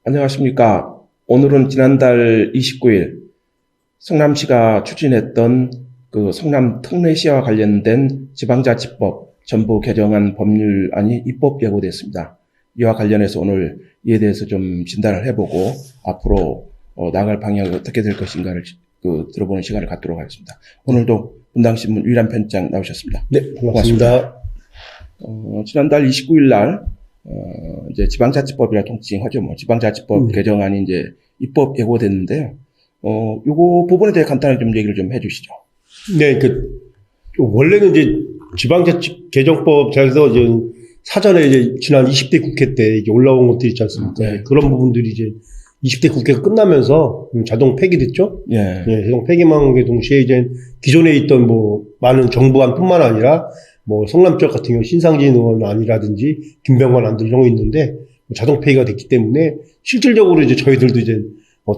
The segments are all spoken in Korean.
안녕하십니까. 오늘은 지난달 29일 성남시가 추진했던 그 성남 특례시와 관련된 지방자치법 전부 개정안 법률안이 입법 예고됐습니다. 이와 관련해서 오늘 이에 대해서 좀 진단을 해보고 앞으로 나갈 방향이 어떻게 될 것인가를 들어보는 시간을 갖도록 하겠습니다. 오늘도 분당신문 유일한 편장 나오셨습니다. 네, 고맙습니다. 지난달 29일 날 이제 지방자치법이라 통칭하죠. 지방자치법 개정안이 이제 입법 예고됐는데요. 요거 부분에 대해 간단하게 좀 얘기를 좀 해주시죠. 네, 원래는 이제 지방자치 개정법에서 이제 사전에 이제 지난 20대 국회 때 이게 올라온 것들이 있지 않습니까? 네. 그런 부분들이 이제 20대 국회가 끝나면서 자동 폐기됐죠? 예. 네, 자동 폐기망의 동시에 이제 기존에 있던 많은 정부안뿐만 아니라 성남 지역 같은 경우 신상진 의원안이라든지 김병관 안들 이런 거 있는데 자동 폐기가 됐기 때문에 실질적으로 이제 저희들도 이제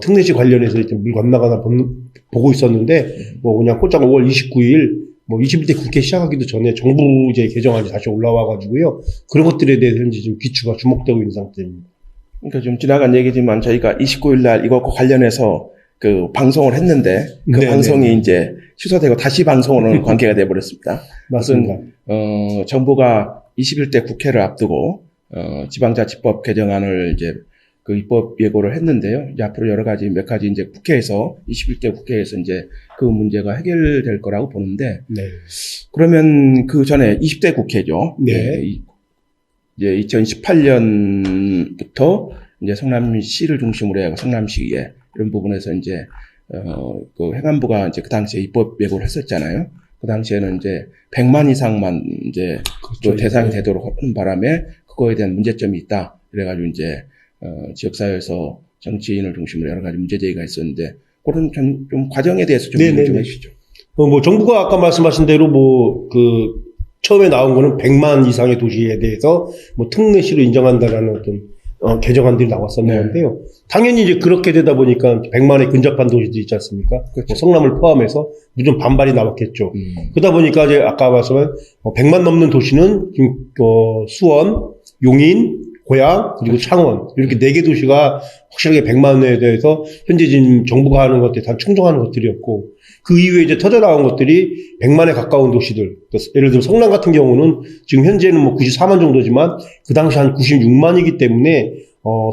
특례시 관련해서 이제 물 건너가나 보고 있었는데 그냥 곧장 5월 29일 21대 국회 시작하기도 전에 정부 이제 개정안이 다시 올라와가지고요. 그런 것들에 대해서 현재 지금 귀추가 주목되고 있는 상태입니다. 그러니까 좀 지나간 얘기지만 저희가 29일 날 이것과 관련해서 그 방송을 했는데 그 네네. 방송이 이제 취소되고 다시 방송으로 관계가 돼버렸습니다. 맞습니다. 정부가 21대 국회를 앞두고 지방자치법 개정안을 이제 그 입법 예고를 했는데요. 이제 앞으로 여러 가지 몇 가지 이제 국회에서 21대 국회에서 이제 그 문제가 해결될 거라고 보는데 네. 그러면 그 전에 20대 국회죠. 네. 이제 2018년부터 이제 성남시를 중심으로 해서 성남시에 이런 부분에서 이제 그 행안부가 이제 그 당시에 입법 예고를 했었잖아요. 그 당시에는 이제 100만 이상만 이제 그렇죠. 그 대상이 네. 되도록 하는 바람에 그거에 대한 문제점이 있다. 그래가지고 이제 지역사회에서 정치인을 중심으로 여러 가지 문제 제기가 있었는데 그런 좀 과정에 대해서 좀 얘기 좀 해주시죠. 정부가 아까 말씀하신 대로 처음에 나온 거는 100만 이상의 도시에 대해서 특례시로 인정한다라는 어떤 개정안들이 나왔었는데요. 당연히 이제 그렇게 되다 보니까 100만에 근접한 도시들 있지 않습니까? 그렇죠. 성남을 포함해서 무슨 반발이 나왔겠죠. 그러다 보니까 이제 아까 말씀한 100만 넘는 도시는 지금 수원, 용인, 고양, 그리고 창원 이렇게 4개 도시가 확실하게 100만에 대해서 현재 지금 정부가 하는 것들이 다 충족하는 것들이었고 그 이후에 이제 터져 나온 것들이 100만에 가까운 도시들. 예를 들어 성남 같은 경우는 지금 현재는 94만 정도지만 그 당시 한 96만이기 때문에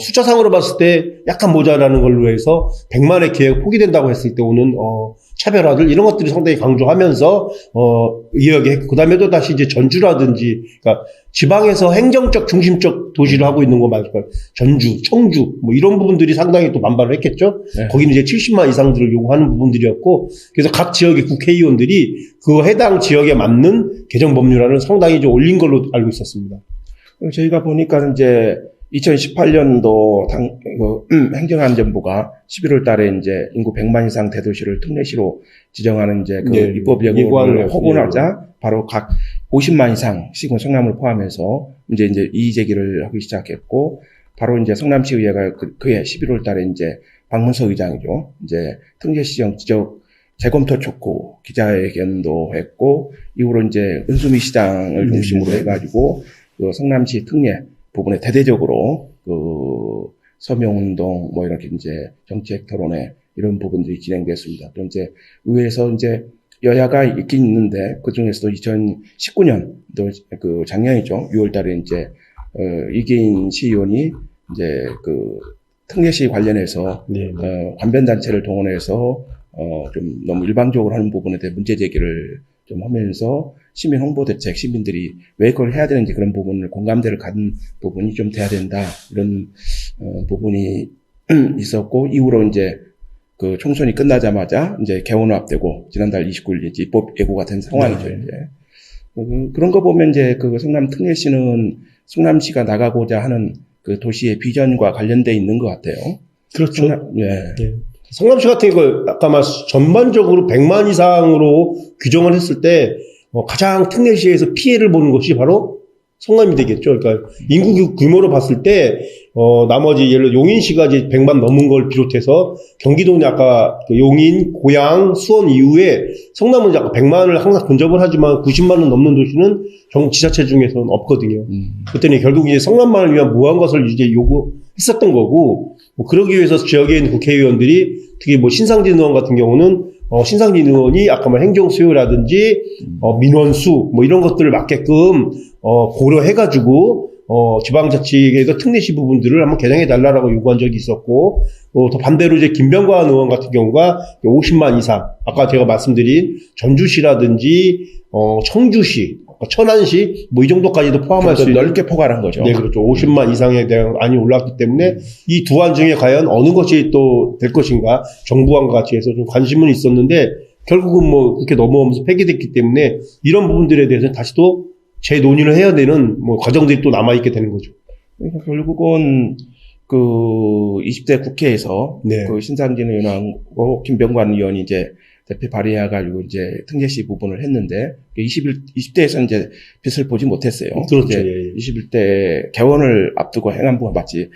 숫자상으로 봤을 때 약간 모자라는 걸로 해서 100만의 계획 포기된다고 했을 때 오는 차별화들 이런 것들이 상당히 강조하면서 이야기했고 그다음에 또 다시 이제 전주라든지 그러니까 지방에서 행정적 중심적 도시를 하고 있는 거 말고 전주, 청주 이런 부분들이 상당히 또 반발을 했겠죠. 네. 거기는 이제 70만 이상들을 요구하는 부분들이었고 그래서 각 지역의 국회의원들이 그 해당 지역에 맞는 개정 법률안을 상당히 좀 올린 걸로 알고 있었습니다. 저희가 보니까 이제 2018년도 행정안전부가 11월 달에 이제 인구 100만 이상 대도시를 특례시로 지정하는 이제 그 네, 입법 예고를 예고안을 허구하자 바로 각 50만 이상씩은 성남을 포함해서 이제 이의 제기를 하기 시작했고 바로 이제 성남시의회가 그해 11월 달에 이제 박문서 의장이죠. 이제 특례시정 지적 재검토 촉구 기자회견도 했고 이후로 이제 은수미 시장을 중심으로 해가지고 그 성남시 특례 부분에 대대적으로 그 서명운동 이렇게 이제 정책 토론회 이런 부분들이 진행됐습니다. 또 이제 의회에서 이제 여야가 있긴 있는데 그 중에서도 2019년도 그 작년이죠. 6월달에 이제 이계인 시의원이 이제 그 특례시 관련해서 관변단체를 동원해서 좀 너무 일방적으로 하는 부분에 대해 문제 제기를 좀 하면서 시민 홍보 대책, 시민들이 왜 그걸 해야 되는지 그런 부분을 공감대를 갖는 부분이 좀 돼야 된다. 이런 부분이 있었고 이후로 이제 그 총선이 끝나자마자 이제 개원을 앞두고 지난달 29일 이제 입법 예고가 된 상황이죠. 이제 그런 거 보면 이제 그 성남 특례시는 성남시가 나가고자 하는 그 도시의 비전과 관련돼 있는 것 같아요. 그렇죠. 네. 성남시 같은 경우 아까 전반적으로 100만 이상으로 규정을 했을 때 가장 특례시에서 피해를 보는 것이 바로 성남이 되겠죠. 그러니까 인구 규모로 봤을 때 나머지 예를 들어 용인시가 이제 100만 넘은 걸 비롯해서 경기도는 아까 그 용인, 고양, 수원 이후에 성남은 이제 아까 100만을 항상 근접을 하지만 90만은 넘는 도시는 전국 지자체 중에서는 없거든요. 그랬더니 결국 이제 성남만을 위한 무한 것을 이제 요구했었던 거고 뭐 그러기 위해서 지역에 있는 국회의원들이 특히 뭐 신상진 의원 같은 경우는 신상진 의원이 아까 말 행정 수요라든지 민원 수 뭐 이런 것들을 맞게끔 고려해가지고 지방자치계에서 특례시 부분들을 한번 개정해 달라라고 요구한 적이 있었고, 또 반대로 이제 김병관 의원 같은 경우가 50만 이상, 아까 제가 말씀드린 전주시라든지 청주시, 천안시 뭐 이 정도까지도 포함할 수 있는 넓게 포괄한 거죠. 네, 그렇죠. 50만 이상에 대한 안이 올랐기 때문에 이 두 안 중에 과연 어느 것이 또 될 것인가, 정부안과 같이 해서 좀 관심은 있었는데 결국은 뭐 그렇게 넘어오면서 폐기됐기 때문에 이런 부분들에 대해서 다시 또 재논의를 해야 되는 뭐 과정들이 또 남아있게 되는 거죠. 그러니까 결국은 그 20대 국회에서 네. 그 신상진 의원하고 김병관 의원이 이제 대표 발의해가지고 이제 특례시 부분을 했는데 20대에서 이제 빛을 보지 못했어요. 그렇죠. 이제 예. 21대 개원을 앞두고 행안부가 마치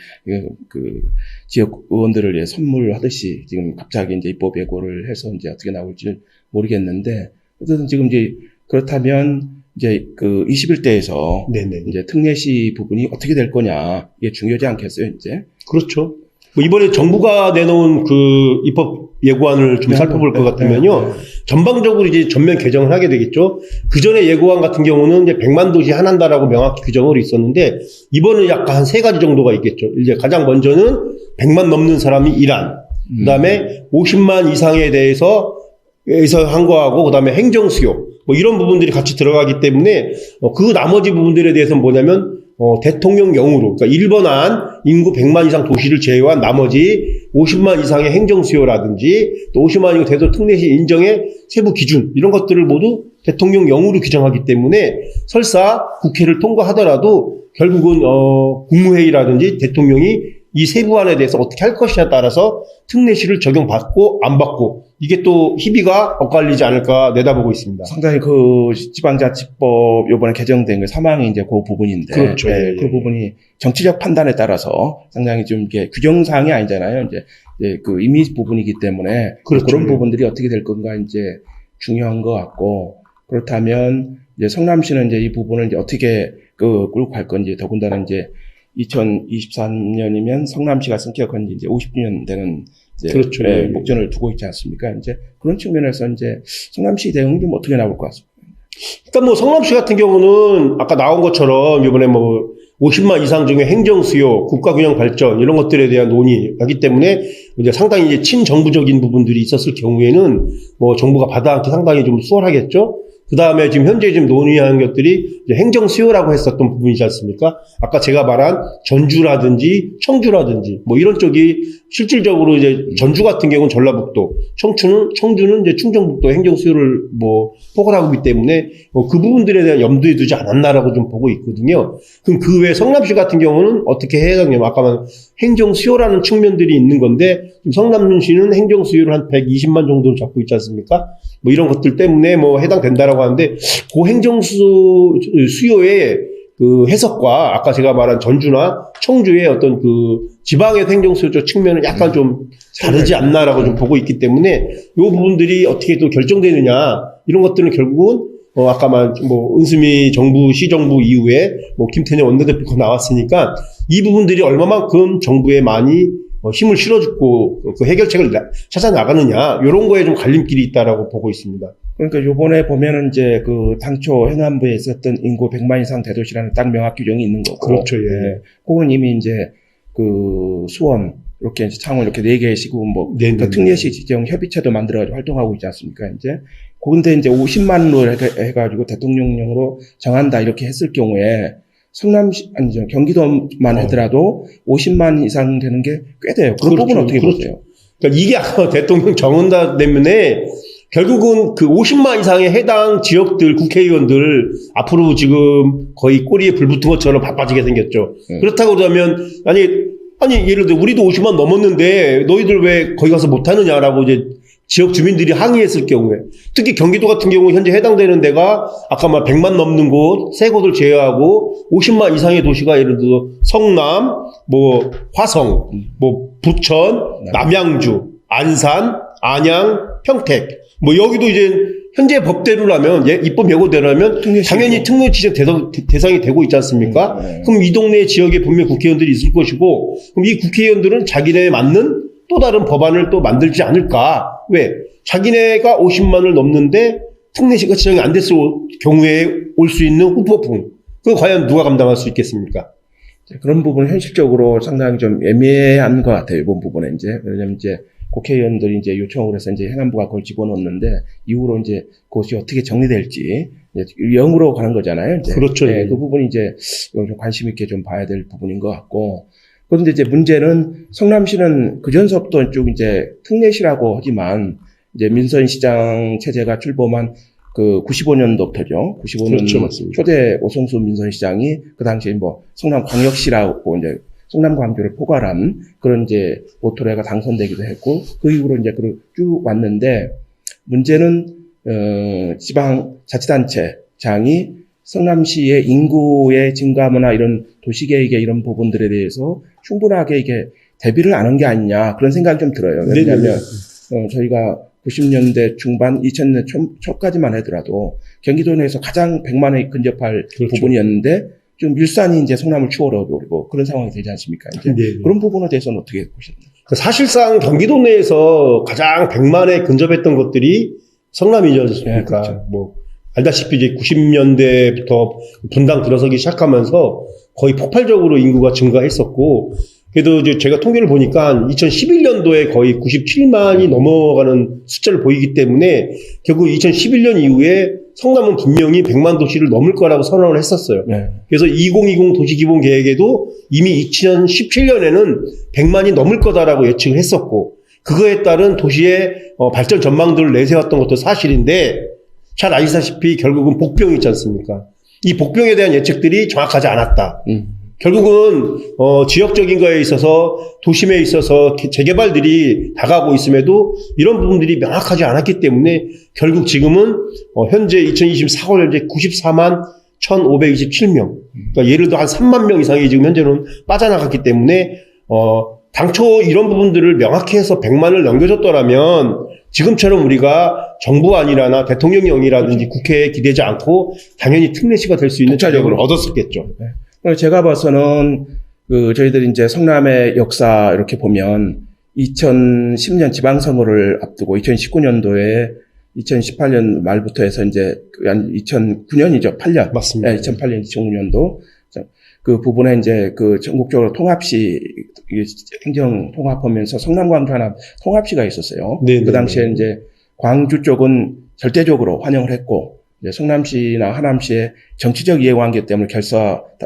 그 지역 의원들을 위해 선물하듯이 지금 갑자기 이제 입법 예고를 해서 이제 어떻게 나올지 모르겠는데 어쨌든 지금 이제 그렇다면 이제 그 21대에서 네네. 이제 특례시 부분이 어떻게 될 거냐 이게 중요하지 않겠어요, 이제? 그렇죠. 뭐 이번에 정부가 내놓은 그 입법 예고안을 좀 살펴볼 것 같으면요. 전방적으로 이제 전면 개정을 하게 되겠죠. 그 전에 예고안 같은 경우는 이제 100만 도시 하나인다라고 명확히 규정으로 있었는데 이번은 약간 한 세 가지 정도가 있겠죠. 이제 가장 먼저는 100만 넘는 사람이 일한, 그다음에 50만 이상에 대해서 한 거하고 그다음에 행정 수요 뭐 이런 부분들이 같이 들어가기 때문에 그 나머지 부분들에 대해서는 뭐냐면 대통령령으로, 그러니까 1번 안 인구 100만 이상 도시를 제외한 나머지 50만 이상의 행정 수요라든지 또 50만 이상 대도 특례시 인정의 세부 기준 이런 것들을 모두 대통령령으로 규정하기 때문에 설사 국회를 통과하더라도 결국은 국무회의라든지 대통령이 이 세부안에 대해서 어떻게 할 것이냐에 따라서 특례시를 적용받고 안 받고 이게 또 희비가 엇갈리지 않을까 내다보고 있습니다. 상당히 그 지방자치법 요번에 개정된 그 사망이 이제 그 부분인데. 그렇죠. 네, 예, 그 부분이 정치적 판단에 따라서 상당히 좀 이게 규정사항이 아니잖아요. 이제 그 임의 부분이기 때문에. 그렇죠. 그런 예. 부분들이 어떻게 될 건가 이제 중요한 것 같고. 그렇다면 이제 성남시는 이제 이 부분을 이제 어떻게 끌고 갈 건지 더군다나 이제 2023년이면 성남시가 승격한 지 이제 50주년 되는 이제 그렇죠. 목전을 두고 있지 않습니까? 이제 그런 측면에서 이제 성남시 대응이 좀 어떻게 나올 것 같습니다. 일단 뭐 성남시 같은 경우는 아까 나온 것처럼 이번에 뭐 50만 이상 중에 행정 수요, 국가 균형 발전 이런 것들에 대한 논의하기 때문에 이제 상당히 이제 친정부적인 부분들이 있었을 경우에는 뭐 정부가 받아안기 상당히 좀 수월하겠죠. 그 다음에 지금 현재 지금 논의하는 것들이 이제 행정 수요라고 했었던 부분이지 않습니까? 아까 제가 말한 전주라든지 청주라든지 뭐 이런 쪽이 실질적으로 이제 전주 같은 경우는 전라북도, 청주는 이제 충청북도 행정 수요를 뭐 포괄하고 있기 때문에 그 부분들에 대한 염두에 두지 않았나라고 좀 보고 있거든요. 그럼 그 외 성남시 같은 경우는 어떻게 해당냐면 아까 말한 행정 수요라는 측면들이 있는 건데 지금 성남시는 행정 수요를 한 120만 정도로 잡고 있지 않습니까? 뭐 이런 것들 때문에 뭐 해당된다라고 하는데 그 행정 수요의 그 해석과 아까 제가 말한 전주나 청주의 어떤 그 지방의 행정 수요적 측면은 약간 좀 다르지 않나라고 좀 보고 있기 때문에 이 부분들이 어떻게 또 결정되느냐 이런 것들은 결국은 아까 말한 뭐 은수미 정부 시정부 이후에 뭐 김태년 원내대표가 나왔으니까 이 부분들이 얼마만큼 정부에 많이 힘을 실어주고 그 해결책을 찾아 나가느냐 이런 거에 좀 갈림길이 있다라고 보고 있습니다. 그러니까 요번에 보면은 이제 그 당초 행안부에 있었던 인구 100만 이상 대도시라는 딱 명확 규정이 있는 거고. 그렇죠. 예. 네. 그건 이미 이제 그 수원 이렇게 이제 창원 이렇게 4개의 시구 뭐 그 특례시 지정 협의체도 만들어가지고 활동하고 있지 않습니까? 이제 그런데 이제 50만으로 해가지고 대통령령으로 정한다 이렇게 했을 경우에 성남시 아니죠 경기도만 하더라도 50만 이상 되는 게 꽤 돼요. 그 그렇죠. 부분 어떻게 그렇죠. 보세요? 그러니까 이게 아까 대통령 정한다 때문에 결국은 그 50만 이상의 해당 지역들 국회의원들 앞으로 지금 거의 꼬리에 불 붙은 것처럼 바빠지게 생겼죠. 그렇다고 그러면 아니 예를 들어 우리도 50만 넘었는데 너희들 왜 거기 가서 못하느냐라고 이제 지역 주민들이 항의했을 경우에 특히 경기도 같은 경우 현재 해당되는 데가 아까 말 100만 넘는 곳 세 곳을 제외하고 50만 이상의 도시가 예를 들어 성남, 뭐 화성, 뭐 부천, 남양주, 안산, 안양, 평택 뭐 여기도 이제 현재 법대로라면, 입법 예고대로라면 당연히 특례 지정 대상이 되고 있지 않습니까? 그럼 이 동네 지역에 분명 국회의원들이 있을 것이고, 그럼 이 국회의원들은 자기네에 맞는 또 다른 법안을 또 만들지 않을까? 왜? 자기네가 50만을 넘는데 특례시가 지정이 안 됐을 경우에 올 수 있는 후폭풍. 그거 과연 누가 감당할 수 있겠습니까? 그런 부분은 현실적으로 상당히 좀 애매한 것 같아요. 이번 부분에 왜냐면 국회의원들이 요청을 해서 행안부가 그걸 집어넣는데 이후로 그것이 어떻게 정리될지 0으로 가는 거잖아요. 그렇죠. 네, 그 부분이 좀 관심 있게 좀 봐야 될 부분인 것 같고. 그런데 문제는 성남시는 그전서부터 쭉 특례시라고 하지만 민선시장 체제가 출범한 그 95년도부터죠. 95년 그렇죠, 초대 오성수 민선시장이 그 당시에 성남광역시라고 성남광주를 포괄한 그런 모토래가 당선되기도 했고 그 이후로 쭉 왔는데 문제는 지방자치단체장이 성남시의 인구의 증가나 이런 도시계획의 이런 부분들에 대해서 충분하게 대비를 안 한 게 아니냐 그런 생각이 좀 들어요. 왜냐하면 저희가 90년대 중반, 2000년 초까지만 하더라도 경기도 내에서 가장 100만에 근접할 그렇죠. 부분이었는데 좀 밀산이 성남을 추월해오고 그런 상황이 되지 않습니까? 그런 부분에 대해서는 어떻게 보셨나요? 사실상 경기도 내에서 가장 100만에 근접했던 것들이 성남이지 않습니까? 네, 그렇죠. 알다시피 이제 90년대부터 분당 들어서기 시작하면서 거의 폭발적으로 인구가 증가했었고, 그래도 이제 제가 통계를 보니까 2011년도에 거의 97만이 넘어가는 숫자를 보이기 때문에 결국 2011년 이후에 성남은 분명히 100만 도시를 넘을 거라고 선언을 했었어요. 네. 그래서 2020 도시기본계획에도 이미 2017년에는 100만이 넘을 거다라고 예측을 했었고, 그거에 따른 도시의 발전 전망들을 내세웠던 것도 사실인데, 잘 아시다시피 결국은 복병이 있지 않습니까? 이 복병에 대한 예측들이 정확하지 않았다. 결국은 지역적인 거에 있어서 도심에 있어서 재개발들이 다가오고 있음에도 이런 부분들이 명확하지 않았기 때문에 결국 지금은 현재 2024년 현재 94만 1,527명. 그러니까 예를 들어 한 3만 명 이상이 지금 현재는 빠져나갔기 때문에 당초 이런 부분들을 명확히 해서 100만을 넘겨줬더라면 지금처럼 우리가 정부안이라나 대통령령이라든지 국회에 기대지 않고 당연히 특례시가 될 수 있는 자격을 얻었었겠죠. 네. 제가 봐서는 저희들이 성남의 역사 이렇게 보면 2010년 지방선거를 앞두고 2019년도에 2018년 말부터 해서 2009년이죠. 8년. 맞습니다. 네, 2008년, 2009년도. 그 부분에 그 전국적으로 통합시, 행정 통합하면서 성남, 광주 하나 통합시가 있었어요. 네네. 그 당시에 광주 쪽은 절대적으로 환영을 했고, 성남시나 하남시의 정치적 이해관계 때문에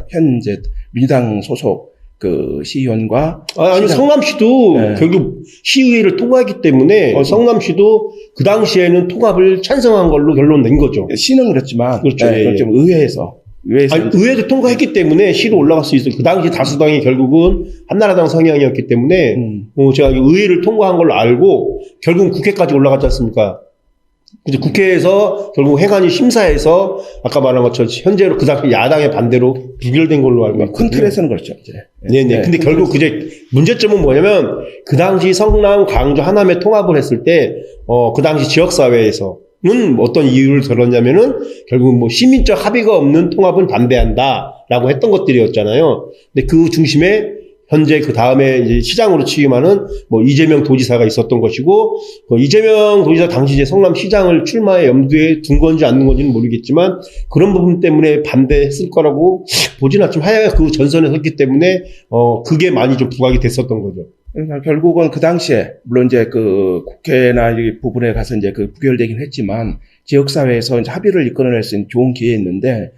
현재 민주당 소속 그 시의원과 아니 성남시도 네. 결국 시의회를 통과했기 때문에 성남시도 그 당시에는 통합을 찬성한 걸로 결론 낸 거죠. 시는 그렇지만 그렇죠. 네, 예. 좀 의회에서 의회도 통과했기 때문에 시로 올라갈 수 있어요. 그 당시 다수당이 결국은 한나라당 성향이었기 때문에 제가 의회를 통과한 걸로 알고 결국은 국회까지 올라갔지 않습니까? 이제 국회에서 결국 행안위 심사에서 아까 말한 것처럼 현재로 그 당시 야당의 반대로 부결된 걸로 알고 있거든요. 큰 틀에서는 그렇죠. 이제. 네네. 근데 결국 이제 문제점은 뭐냐면 그 당시 성남, 광주, 하남에 통합을 했을 때 그 당시 지역사회에서는 어떤 이유를 들었냐면은 결국 시민적 합의가 없는 통합은 반대한다라고 했던 것들이었잖아요. 근데 그 중심에 현재 그 다음에 이제 시장으로 취임하는 이재명 도지사가 있었던 것이고, 이재명 도지사 당시 이제 성남시장을 출마에 염두에 둔 건지 안 둔 건지는 모르겠지만, 그런 부분 때문에 반대했을 거라고 보진 않지만, 하여간 그 전선에 섰기 때문에, 그게 많이 좀 부각이 됐었던 거죠. 그러니까 결국은 그 당시에, 물론 그 국회나 이 부분에 가서 부결되긴 했지만, 지역사회에서 합의를 이끌어낼 수 있는 좋은 기회였는데,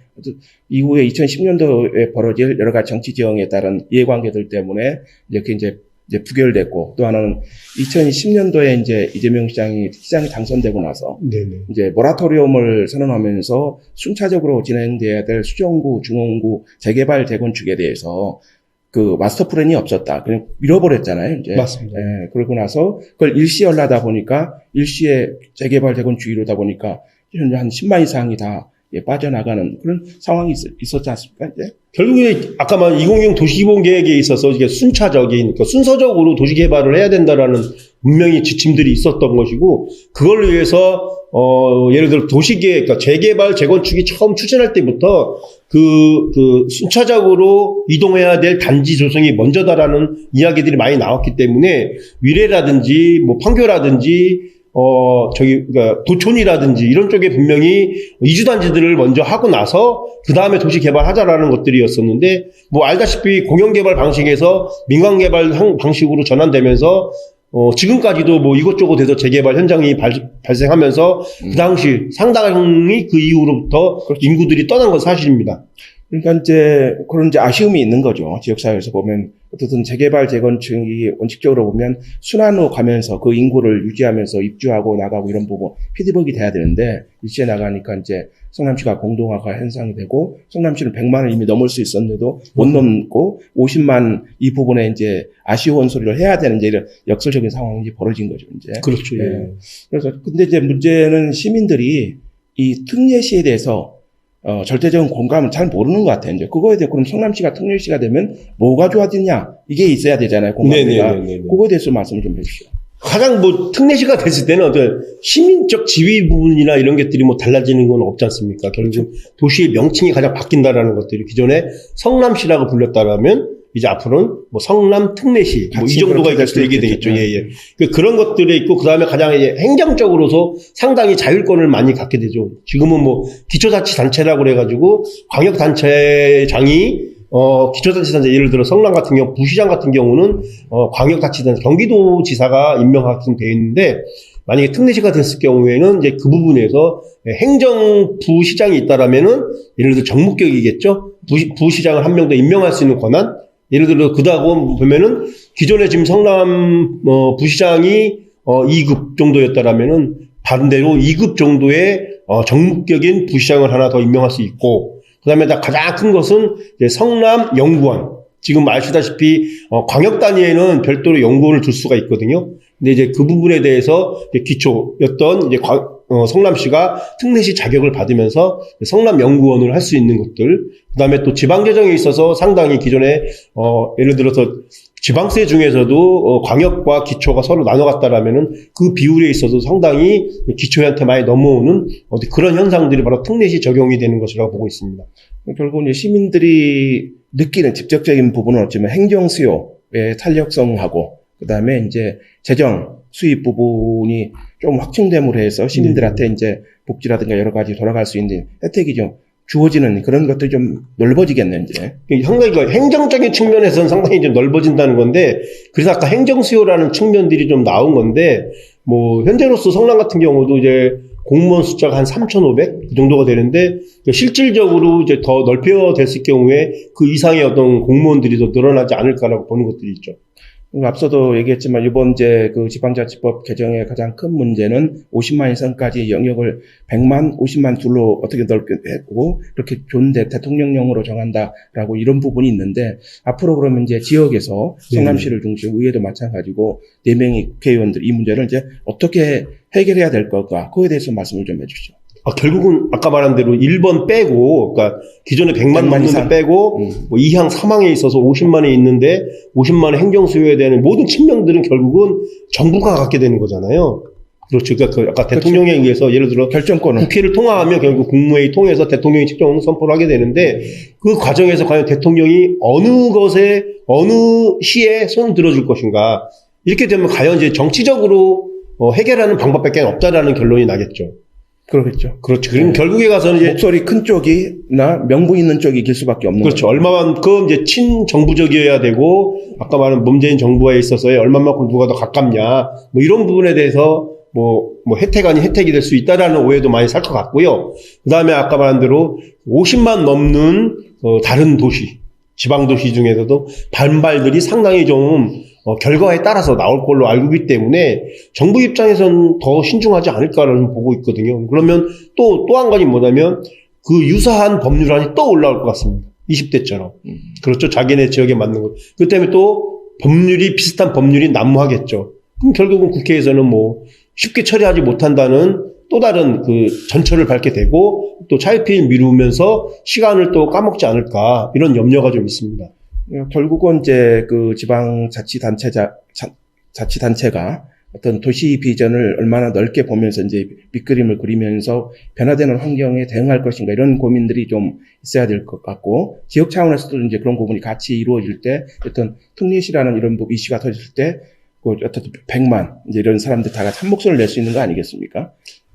이후에 2010년도에 벌어질 여러 가지 정치 지형에 따른 이해관계들 때문에 이제 부결됐고, 또 하나는 2010년도에 이재명 시장이 당선되고 나서 네네. 모라토리움을 선언하면서 순차적으로 진행돼야 될 수정구, 중원구, 재개발, 재건축에 대해서 그 마스터 플랜이 없었다. 그냥 밀어버렸잖아요. 맞습니다. 예, 그러고 나서 그걸 일시하려다 보니까 일시에 재개발, 재건축 이루다 보니까 현재 한 10만 이상이 다 빠져나가는 그런 상황이 있었지 않습니까? 이제? 결국에 아까 말한 2020 도시기본계획에 있어서 이게 순차적인, 그러니까 순서적으로 도시개발을 해야 된다라는 분명히 지침들이 있었던 것이고, 그걸 위해서 예를 들어 도시계획, 그러니까 재개발, 재건축이 처음 추진할 때부터 순차적으로 이동해야 될 단지 조성이 먼저다라는 이야기들이 많이 나왔기 때문에 위례라든지 뭐 판교라든지 그러니까 도촌이라든지 이런 쪽에 분명히 이주단지들을 먼저 하고 나서 그 다음에 도시 개발하자라는 것들이었었는데, 뭐 알다시피 공영개발 방식에서 민간개발 방식으로 전환되면서 지금까지도 뭐 이것저것 해서 재개발 현장이 발생하면서 그 당시 상당히 그 이후로부터 인구들이 떠난 건 사실입니다. 그러니까 이제 그런 이제 아쉬움이 있는 거죠. 지역사회에서 보면 어쨌든 재개발, 재건축이 원칙적으로 보면 순환으로 가면서 그 인구를 유지하면서 입주하고 나가고 이런 부분 피드백이 돼야 되는데, 일시에 나가니까 이제 성남시가 공동화가 현상이 되고, 성남시는 100만을 이미 넘을 수 있었는데도 못 넘고 50만 이 부분에 이제 아쉬운 소리를 해야 되는 이제 이런 역설적인 상황이 벌어진 거죠, 이제. 그렇죠. 예. 그래서 근데 이제 문제는 시민들이 이 특례시에 대해서 절대적인 공감을 잘 모르는 것 같아요. 이제 그거에 대해 그럼 성남시가 특례시가 되면 뭐가 좋아지냐 이게 있어야 되잖아요. 공감대가. 그거에 대해서 말씀 좀 해주시죠. 가장 뭐 특례시가 됐을 때는 어떤 시민적 지위 부분이나 이런 것들이 뭐 달라지는 건 없지 않습니까? 결국 도시의 명칭이 가장 바뀐다라는 것들이, 기존에 성남시라고 불렸다라면 이제 앞으로는 뭐 성남 특례시 뭐 이 정도가 이제 얘기 되겠죠. 예. 그런 것들이 있고, 그 다음에 가장 이제 행정적으로서 상당히 자율권을 많이 갖게 되죠. 지금은 뭐 기초자치단체라고 그래가지고 광역단체장이 기초자치단체, 예를 들어 성남 같은 경우 부시장 같은 경우는 광역자치단체 경기도지사가 임명하게 되어 있는데, 만약에 특례시가 됐을 경우에는 이제 그 부분에서 행정부시장이 있다라면은 예를 들어 정무격이겠죠. 부시장을 한 명 더 임명할 수 있는 권한. 예를 들어 그다고 보면은 기존에 지금 성남 부시장이 2급 정도였다라면은 반대로 2급 정도의 정무격인 부시장을 하나 더 임명할 수 있고, 그다음에 가장 큰 것은 이제 성남 연구원. 지금 아시다시피 광역 단위에는 별도로 연구원을 둘 수가 있거든요. 근데 이제 그 부분에 대해서 이제 기초였던 이제 성남시가 특례시 자격을 받으면서 성남 연구원을 할 수 있는 것들. 그다음에 또 지방 재정에 있어서 상당히 기존에 예를 들어서 지방세 중에서도 광역과 기초가 서로 나눠갔다라면은 그 비율에 있어서 상당히 기초한테 많이 넘어오는 그런 현상들이 바로 특례시 적용이 되는 것이라고 보고 있습니다. 결국 이제 시민들이 느끼는 직접적인 부분은 없지만 행정 수요의 탄력성하고, 그다음에 이제 재정 수입 부분이 좀 확충됨으로 해서 시민들한테 이제 복지라든가 여러 가지 돌아갈 수 있는 혜택이 좀 주어지는 그런 것들이 좀 넓어지겠네, 이제. 상당히 행정적인 측면에서는 상당히 좀 넓어진다는 건데, 그래서 아까 행정 수요라는 측면들이 좀 나온 건데, 뭐, 현재로서 성남 같은 경우도 이제 공무원 숫자가 한 3,500? 그 정도가 되는데, 실질적으로 이제 더 넓혀졌을 경우에 그 이상의 어떤 공무원들이 더 늘어나지 않을까라고 보는 것들이 있죠. 앞서도 얘기했지만 이번 이제 그 지방자치법 개정의 가장 큰 문제는 50만 이상까지 영역을 100만, 50만 둘로 어떻게 넓게 했고, 그렇게 좋은데 대통령령으로 정한다라고 이런 부분이 있는데, 앞으로 그러면 이제 지역에서 성남시를 중심, 의회도 마찬가지고 4명의 국회의원들 이 문제를 이제 어떻게 해결해야 될 걸까? 그거에 대해서 말씀을 좀 해주시죠. 결국은 아까 말한 대로 1번 빼고, 그러니까 기존에 100만 넘는데 빼고, 뭐 2항 3항에 있어서 50만이 있는데 50만의 행정 수요에 대한 모든 측면들은 결국은 정부가 갖게 되는 거잖아요. 그렇죠. 그러니까 아까 대통령에 의해서 예를 들어 결정권을 국회를 통과하면 결국 국무회의 통해서 대통령이 직접 선포를 하게 되는데, 그 과정에서 과연 대통령이 어느 것에 어느 시에 손을 들어줄 것인가, 이렇게 되면 과연 이제 정치적으로 해결하는 방법밖에 없다라는 결론이 나겠죠. 그렇겠죠. 그렇죠. 그럼 결국에 가서는 이제 목소리 큰 쪽이나 명분 있는 쪽이 이길 수밖에 없는 그렇죠. 거죠. 얼마만큼 이제 친정부적이어야 되고, 아까 말한 문재인 정부에 있어서의 얼마만큼 누가 더 가깝냐, 뭐 이런 부분에 대해서 뭐 혜택 아닌 혜택이 될 수 있다라는 오해도 많이 살 것 같고요. 그 다음에 아까 말한 대로 50만 넘는 다른 도시, 지방 도시 중에서도 반발들이 상당히 좀 결과에 따라서 나올 걸로 알고 있기 때문에 정부 입장에서는 더 신중하지 않을까라는 보고 있거든요. 그러면 또 한 가지 뭐냐면 그 유사한 법률안이 또 올라올 것 같습니다. 20대처럼. 그렇죠. 자기네 지역에 맞는 것. 그 때문에 또 비슷한 법률이 난무하겠죠. 그럼 결국은 국회에서는 뭐 쉽게 처리하지 못한다는 또 다른 그 전철을 밟게 되고, 또 차일피일 미루면서 시간을 또 까먹지 않을까, 이런 염려가 좀 있습니다. 결국은 이제 그 지방자치단체가 어떤 도시 비전을 얼마나 넓게 보면서 이제 밑그림을 그리면서 변화되는 환경에 대응할 것인가 이런 고민들이 좀 있어야 될 것 같고 지역 차원에서도 이제 그런 부분이 같이 이루어질 때 어떤 특례시라는 이런 이슈가 터질 때 그 어떤 100만 이제 이런 사람들 다 같이 한 목소리를 낼 수 있는 거 아니겠습니까?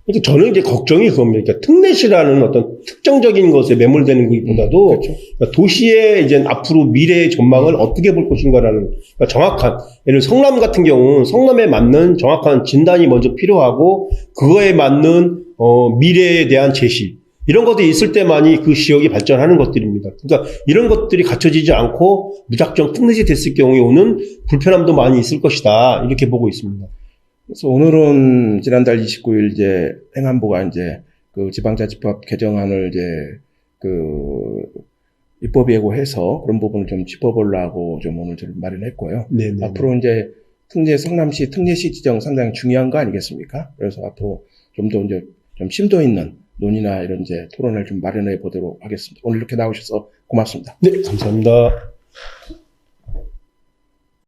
그러니까 저는 이제 걱정이 그겁니다. 그러니까 특례시라는 어떤 특정적인 것에 매몰되는 것보다도 그렇죠. 그러니까 도시의 이제 앞으로 미래의 전망을 어떻게 볼 것인가라는 그러니까 정확한 예를 들어 성남 같은 경우는 성남에 맞는 정확한 진단이 먼저 필요하고 그거에 맞는 미래에 대한 제시 이런 것들이 있을 때만이 그 지역이 발전하는 것들입니다. 그러니까 이런 것들이 갖춰지지 않고 무작정 특례시 됐을 경우에 오는 불편함도 많이 있을 것이다 이렇게 보고 있습니다. 그래서 오늘은 지난달 29일 이제 행안부가 이제 그 지방자치법 개정안을 이제 그 입법 예고해서 그런 부분을 좀 짚어보려고 좀 오늘 좀 마련했고요. 네네. 앞으로 이제 성남시 특례시 지정 상당히 중요한 거 아니겠습니까? 그래서 앞으로 좀 더 이제 좀 심도 있는 논의나 이런 이제 토론을 좀 마련해 보도록 하겠습니다. 오늘 이렇게 나오셔서 고맙습니다. 네, 감사합니다.